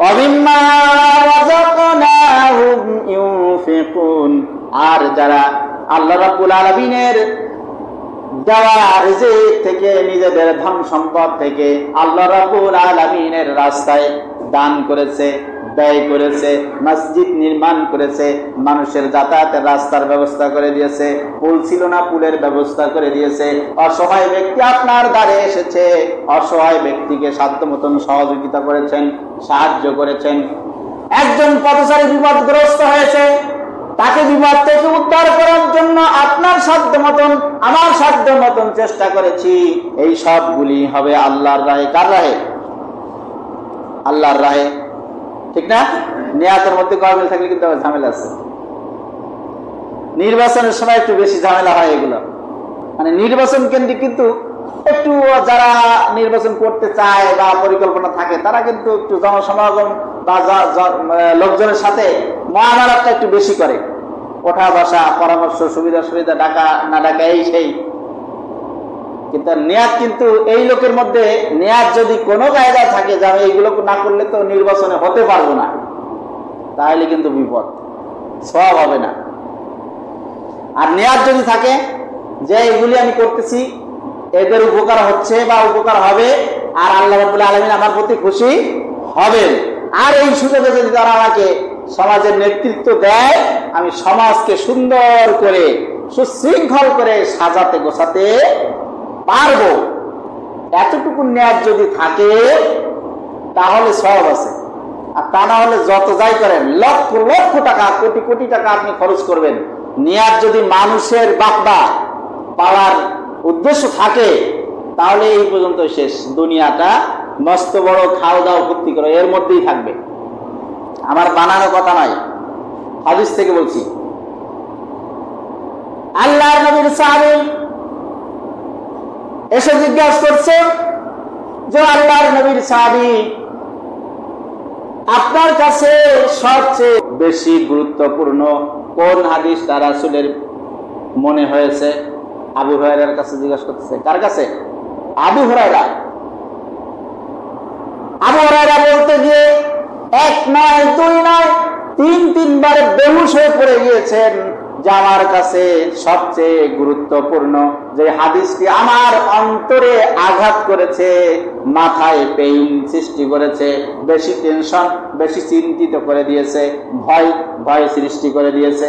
ওয়ামিম্মা রাযাকনাহুম ইউনফিকুন, আর যারা আল্লাহ রাব্বুল আলামিনের দেওয়া রিজিক থেকে, নিজেদের ধন সম্পদ থেকে আল্লাহ রাব্বুল আলামিনের রাস্তায় দান করেছে, ব্যয় করেছে, মসজিদ নির্মাণ করেছে, মানুষের যাতায়াতের রাস্তার ব্যবস্থা করে দিয়েছে, পুল ছিল না পুলের ব্যবস্থা করে দিয়েছে, অসহায় ব্যক্তি আপনার দ্বারে এসেছে, অসহায় ব্যক্তিকে সাধ্য মতন সহযোগিতা করেছেন, সাহায্য করেছেন। একজন পথচারী বিপদগ্রস্ত হয়েছে, তাকে বিপদ থেকে উদ্ধার করার জন্য আপনার সাধ্য মতন, আমার সাধ্য মতন চেষ্টা করেছি। এই সবগুলি হবে আল্লাহর রাহে। কার রাহে? আল্লাহর রাহে, ঠিক না? নিয়াতের মধ্যে গরমিল থাকলে কিন্তু ঝামেলা আছে। নির্বাচনের সময় একটু বেশি ঝামেলা হয় এগুলো, মানে নির্বাচন কেন্দ্রিক কিন্তু একটু যারা নির্বাচন করতে চায় বা পরিকল্পনা থাকে তারা কিন্তু একটু জনসমাগম বা লোকজনের সাথে মুআমালাতটা একটু বেশি করে, ওঠা বসা, পরামর্শ, সুবিধা ডাকা না ডাকা, এই সেই। কিন্তু নিয়াত কিন্তু এই লোকের মধ্যে, নিয়াত যদি কোনো জায়গায় থাকে যে আমি এইগুলো না করলে তো নির্বাচনে হতে পারবো না, তাহলে কিন্তু বিপদ, সওয়াব হবে না। আর নিয়াত যদি থাকে যে এগুলি আমি করতেছি, এদের উপকার হচ্ছে বা উপকার হবে, আর আল্লাহ রাব্বুল আলামিন আমার প্রতি খুশি হবেন, আর এই সুযোগে যদি তারা আমাকে সমাজের নেতৃত্ব দেয়, আমি সমাজকে সুন্দর করে সুশৃঙ্খল করে সাজাতে গোছাতে পারবো, এতটুকু নিয়াত যদি থাকে তাহলে সওয়াব আছে। আর তা না হলে যত যাই করেন, লক্ষ লক্ষ টাকা, কোটি কোটি টাকা আপনি খরচ করবেন, নিয়াত যদি মানুষের বাহবা পাওয়ার উদ্দেশ্য থাকে তাহলে এই পর্যন্ত শেষ। দুনিয়াটা মস্ত বড় খাও দাও ফুর্তি করো, এর মধ্যেই থাকবে। আমার বানানো কথা নয়, হাদিস থেকে বলছি। আল্লাহর নবীর সাহাবী এসে জিজ্ঞাসা করছে যে আল্লাহর নবীর সাহাবী, আপনার কাছে সবচেয়ে বেশি গুরুত্বপূর্ণ কোন হাদিসটা রাসূলের মনে হয়েছে? আবু হুরায়রার কাছে জিজ্ঞাসা করতেছে। কার কাছে? আবু হুরায়রা। আবু হুরায়রা বলতে গিয়ে এক নয়, দুই নয়, তিনবার বেহুশ হয়ে পড়ে গিয়েছেন যে আমার কাছে সবচেয়ে গুরুত্বপূর্ণ যে হাদিসটি আমার অন্তরে আঘাত করেছে, মাথায় পেইন সৃষ্টি করেছে, বেশি টেনশন, বেশি চিন্তিত করে দিয়েছে, ভয় সৃষ্টি করে দিয়েছে,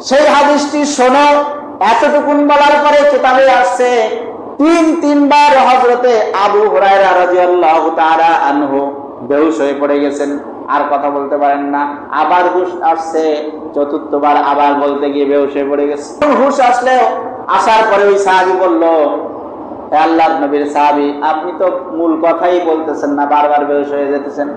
সেই হাদিসটি শোনো। এতটুকুন বলার পরে কিতাবে আসছে তিনবার হযরতে আবু হুরায়রা রাদিয়াল্লাহু তাআলা আনহু বেহুশ হয়ে পড়ে গেছেন, আর কথা বলতে পারেন না। আবার হুশ আসছে, চতুর্থবার আবার বলতে গিয়ে বেহুশ হয়ে পড়ে গেছে। হুশ আসলেও আসার পরে ওই সাহাবী বলল, হে আল্লাহর নবীর সাহাবী, আপনি তো মূল কথাই বলতেছেন না, বারবার বেহুশ হয়ে যেতেছেন।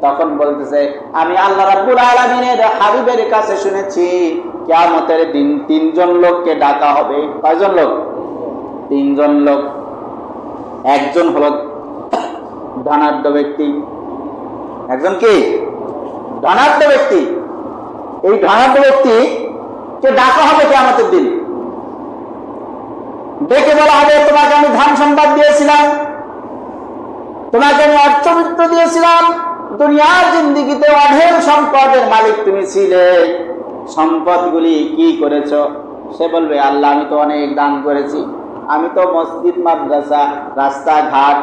তখন বলতেছে, আমি আল্লাহ রাব্বুল আলামিনের হাবিবের কাছে শুনেছি কিয়ামতের দিন তিনজন লোককে ডাকা হবে। কয়জন লোক? তিনজন লোক। একজন হলো ধনাঢ্য ব্যক্তি। একজন কি? ধনাঢ্য ব্যক্তি। এই ধনাঢ্য ব্যক্তিকে ডাকা হবে কিয়ামতের দিন, ডেকে বলা হবে, তোমাকে আমি ধন সম্পদ দিয়েছিলাম, তোমাকে আমি অর্থবিত্ত দিয়েছিলাম, দুনিয়ার জিন্দেগিতে অঢেল সম্পদের মালিক তুমি ছিলে, সম্পদগুলি কি করেছো? সে বলবে, আল্লাহ আমি তো অনেক দান করেছি, আমি তো মসজিদ, মাদ্রাসা, রাস্তাঘাট,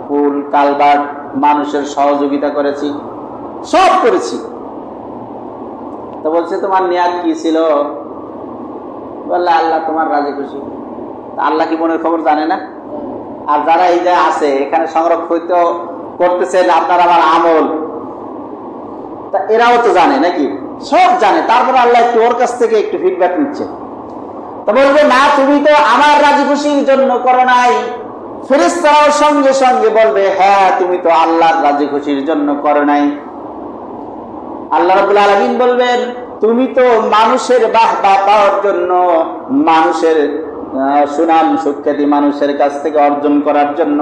পুল, কালভার্ট, মানুষের সহযোগিতা করেছি, সব করেছি। তো বলছে, তোমার নিয়াত কি ছিল? বললে, আল্লাহ তোমার রাজি খুশি। আল্লাহ কি মনের খবর জানে না? আর যারা এই যে আছে এখানে সংরক্ষিত করতেছেন আপনার আমার আমল, তা এরাও তো জানে নাকি? সব জানে, তারপর আল্লাহ একটু ওর কাছ থেকে একটু ফিডব্যাক নিচ্ছে। তো বলবে, না তুমি তো আমার রাজি খুশির জন্য করো নাই। ফেরেশতারাও সঙ্গে সঙ্গে বলবে, হ্যাঁ তুমি তো আল্লাহর রাজি খুশির জন্য করো নাই। আল্লাহ রাব্বুল আলামিন বলবেন, তুমি তো মানুষের বাহবা পাওয়ার জন্য, মানুষের সুনাম সুখ্যাতি মানুষের কাছ থেকে অর্জন করার জন্য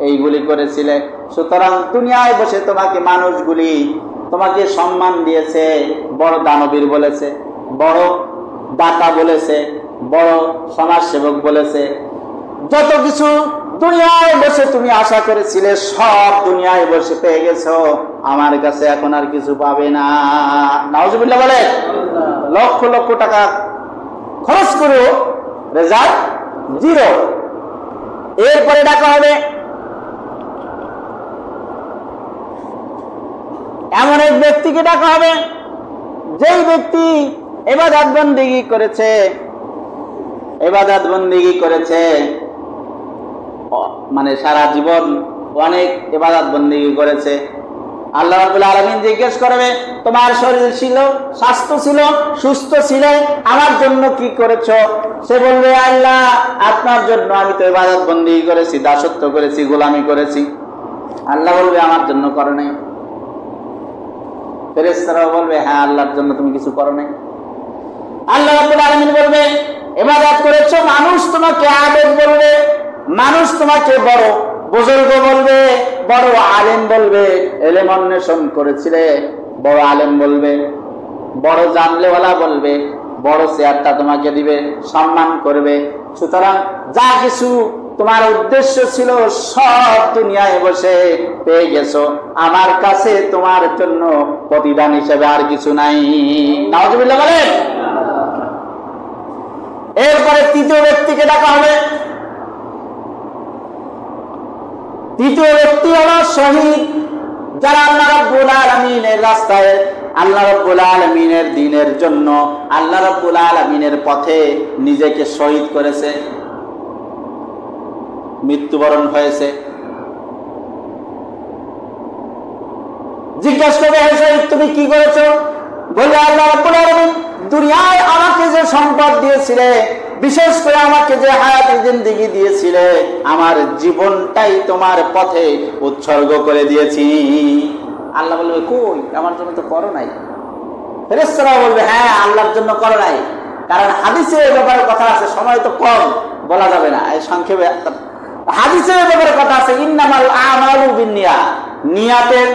এইগুলি করেছিলে। সুতরাং দুনিয়ায় বসে তোমাকে মানুষগুলি তোমাকে সম্মান দিয়েছে, বড় দানবীর বলেছে, বড় দাতা বলেছে, বড় সমাজসেবক বলেছে, যত কিছু দুনিয়ায় বসে তুমি আশা করেছিলে, সব দুনিয়ায় বসে পেয়ে গেছো, আমার কাছে এখন আর কিছু পাবে না। নাউজুবিল্লাহ বলে, লক্ষ লক্ষ টাকা খরচ করো, রেজাল্ট জিরো। এরপরে ডাকা হবে এমন এক ব্যক্তিকে, ডাকা হবে যেই ব্যক্তি ইবাদত বন্দেগী করেছে, ইবাদত বন্দেগী করেছে, মানে সারা জীবন অনেক ইবাদত বন্দেগী করেছে। আল্লাহ রাব্বুল আলামিন জিজ্ঞেস করবে, তোমার শরীর ছিল, স্বাস্থ্য ছিল, সুস্থ ছিল, আমার জন্য কি করেছো? সে বলবে, আল্লাহ আপনার জন্য আমি তো ইবাদত বন্দেগী করেছি, দাসত্ব করেছি, গোলামি করেছি। আল্লাহ বলবে, আমার জন্য করো নাই। ফেরেশতারাও বলবে, হ্যাঁ আল্লাহর জন্য তুমি কিছু করো নাই। আল্লাহ রাব্বুল আলামিন বলবে, ইবাদত করেছো, মানুষ তোমাকে আবেদ বলবে, মানুষ তোমাকে বড় বুজুর্গ বলবে, বড় আলেম বলবে, ইলম অন্বেষণ করেছিলে, বড় আলেম বলবে, বড় জানলেওয়ালা বলবে, বড় চেয়ারটা তোমাকে দিবে, সম্মান করবে। সুতরাং যা কিছু তোমার উদ্দেশ্য ছিল সব দুনিয়ায় বসে পেয়ে গেছো, আমার কাছে তোমার জন্য প্রতিদান হিসেবে আর কিছু নাই। নাউজুবিল্লাহ বলেন। এরপরে তৃতীয় ব্যক্তিকে ডাকা হবে। তৃতীয় ব্যক্তি হলো শহীদ, যারা আল্লাহ রাব্বুল আলামিনের রাস্তায়, আল্লাহ রাব্বুল আলামিনের দ্বীনের জন্য, আল্লাহ রাব্বুল আলামিনের পথে নিজেকে শহীদ করেছে, মৃত্যুবরণ হয়েছে। জিজ্ঞাসা করে, শহীদ তুমি কি করেছো? বললে, আল্লাহ রাব্বুল আলামিন দুনিয়ায় আমাকে যে সম্পদ দিয়েছিলে, বিশেষ করে আমাকে যে হায়াতে জিন্দেগি দিয়েছিলে, আমার জীবনটাই তোমার পথে উৎসর্গ করে দিয়েছি। আল্লাহ বলবে, কই আমার জন্য তো করো নাই। ফেরেশতারা বলবে, হ্যাঁ আল্লাহর জন্য করো নাই, কারণ হাদিসে এই ব্যাপারে কথা আছে, সময় তো কম, বলা যাবে না, এই সংক্ষেপে হাদিসে এই ব্যাপারে কথা আছে, ইন্নামাল আমালু বিন্নিয়াত, নিয়াতের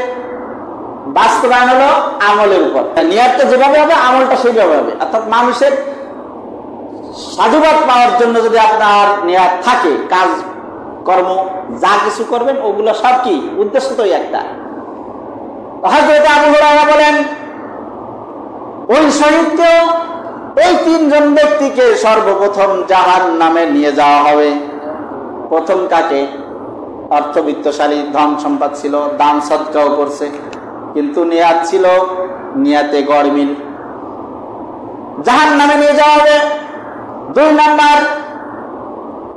বাস্তবায়ন হলো আমলের উপর। নিয়াতটা যেভাবে হবে আমলটা সেইভাবে হবে। অর্থাৎ মানুষের সাধুবাদ পাওয়ার জন্য যদি আপনার নিয়াত থাকে, কাজ কর্ম যা কিছু করবেন ওগুলো সব কি উদ্দেশ্য তো একটা। হযরত আবু হুরায়রা বলেন, ওই শহীদকে, এই তিনজন ব্যক্তিকে সর্বপ্রথম জাহান্নামে নিয়ে যাওয়া হবে। প্রথম কাকে? অর্থবিত্তশালী, ধন সম্পদ ছিল, দান সদকাও করছে, কিন্তু নিয়াত ছিল, নিয়াতে গড়মিল, জাহান্নামে নিয়ে যাওয়া হবে। দুই নাম্বার,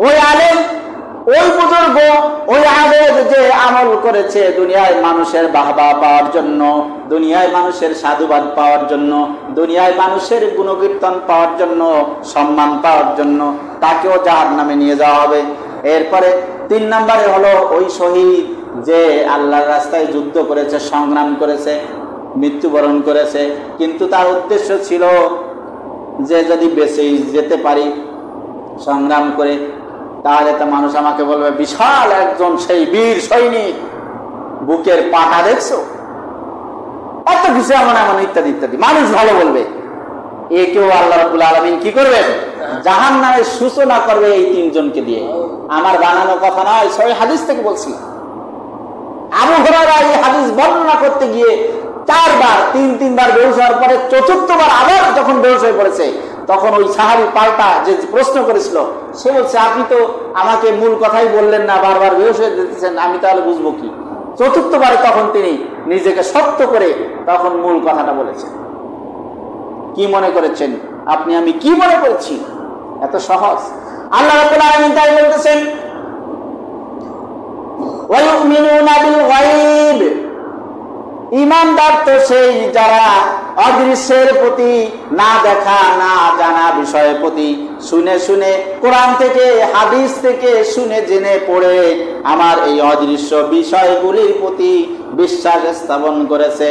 ওই আলেম, ওই বুজুর্গ, ওই আবেদ যে আমল করেছে দুনিয়ায় মানুষের বাহবা পাওয়ার জন্য, দুনিয়ায় মানুষের সাধুবাদ পাওয়ার জন্য, দুনিয়ায় মানুষের গুণকীর্তন পাওয়ার জন্য, সম্মান পাওয়ার জন্য, তাকেও জাহান্নামে নিয়ে যাওয়া হবে। এরপরে তিন নম্বরে হলো ওই শহীদ যে আল্লাহর রাস্তায় যুদ্ধ করেছে, সংগ্রাম করেছে, মৃত্যুবরণ করেছে, কিন্তু তার উদ্দেশ্য ছিল যে যদি বেঁচে যেতে পারি সংগ্রাম করে, তাহলে তো মানুষ আমাকে বলবে, বিশাল একজন সেই বীর সৈনিক, বুকের পাটা দেখছো, এত কিছু এমন এমন ইত্যাদি ইত্যাদি মানুষ ভালো বলবে। একেও আল্লাহ রাব্বুল আলামিন কি করবেন? জাহান্নামের সূচনা করবে এই তিনজনকে দিয়ে। আমার বানানো কথা নয়, সহিহ হাদিস থেকে বলছি। আবু হুরায়রা এই হাদিস বর্ণনা করতে গিয়ে তিনবার বেহুশ হওয়ার পরে চতুর্থবার আবার যখন বেহুশ হয়ে পড়েছে, তখন ওই সাহাবী পাল্টা যে প্রশ্ন করেছিল, সে বলছে, আপনি তো আমাকে মূল কথাই বললেন না, বারবার বেহুশ হয়ে দিতেছেন, আমি তাহলে বুঝবো কি? চতুর্থবারে তখন তিনি নিজেকে শক্ত করে তখন মূল কথাটা বলেছেন। কি মনে করেছেন আপনি? আমি কি মনে করেছি? এত সহজ। আল্লাহ রাব্বুল আলামিন তাই বলতেছেন, ওয়া ইউমিনুনা বিল গায়ব, ঈমানদার তো সেই যারা অদৃশ্যের প্রতি, না দেখা না জানা বিষয়ের প্রতি শুনে শুনে, কোরআন থেকে হাদিস থেকে শুনে জেনে পড়ে আমার এই অদৃশ্য বিষয়গুলির প্রতি বিশ্বাস স্থাপন করেছে,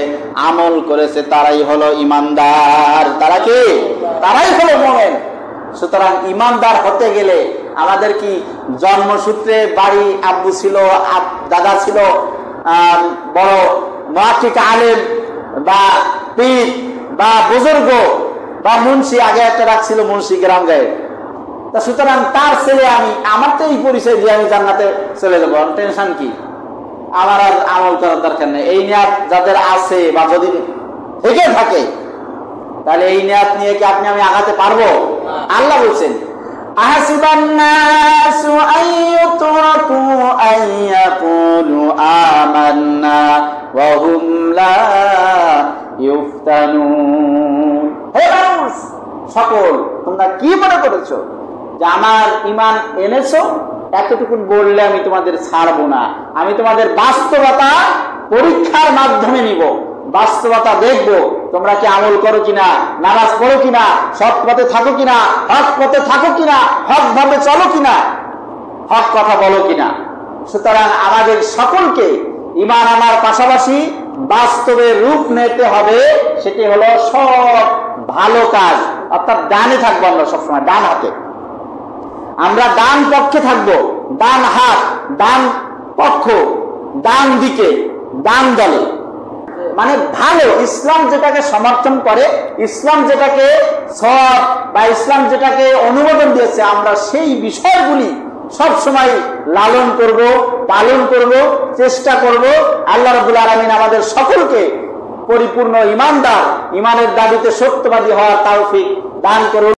আমল করেছে, তারাই হলো ঈমানদার। তারা কি? তারাই হলো মুমিন। সুতরাং ঈমানদার হতে গেলে আমাদের কি জন্মসূত্রে বাড়ি আব্বু ছিল, দাদা ছিল বড় মহাকিক আলেম বা পীর বা বুজুর্গ বা মুন্সি, আগে একটা রাখছিল মুন্সি গ্রাম গায়ে, তা সুতরাং তার ছেলে আমি, আমার তো এই পরিচয় দিয়ে আমি জান্নাতে চলে যাবো, টেনশন কি, আমার আর আমল করার দরকার নেই। এই নিয়াত যাদের আছে বা যদি থেকে থাকে, তাহলে এই নিয়াত নিয়ে কি আপনি আমি আগাতে পারবো? আল্লাহ বলছেন আহাসিবান নাসু আইয়ুতরাকু আইয়াকুলু আমান্না ওয়া হুম লা ইফতানুন। হে মানুষ সকল, তোমরা কি মনে করেছো যে আমার ঈমান এনেছো এতটুকুন বললে আমি তোমাদের ছাড়বো না? আমি তোমাদের বাস্তবতা পরীক্ষার মাধ্যমে নিব, বাস্তবতা দেখবো তোমরা কি আমল করো কিনা, নামাজ পড়ো কিনা, সৎ পথে থাকো কিনা, হক পথে থাকো কিনা, হক ভাবে চলো কিনা, হক কথা বলো কিনা। সুতরাং আমাদের সকলকে ঈমান আনার পাশাপাশি বাস্তবে রূপ নিতে হবে, সেটি হলো সব ভালো কাজ, অর্থাৎ ডানে থাকবো আমরা সবসময়, ডান হাতে আমরা ডান পক্ষে থাকবো, ডান হাত, ডান পক্ষ, ডান দিকে, ডান দলে, মানে ভালো। ইসলাম যেটাকে সমর্থন করে, ইসলাম যেটাকে সৎ বা ইসলাম যেটাকে অনুমোদন দিয়েছে, আমরা সেই বিষয়গুলি সব সময় লালন করব, পালন করব, চেষ্টা করব। আল্লাহ রাব্বুল আলামিন আমাদের সকলকে পরিপূর্ণ ঈমানদার, ঈমানের দাবিতে সত্যবাদী হওয়ার তৌফিক দান করুন।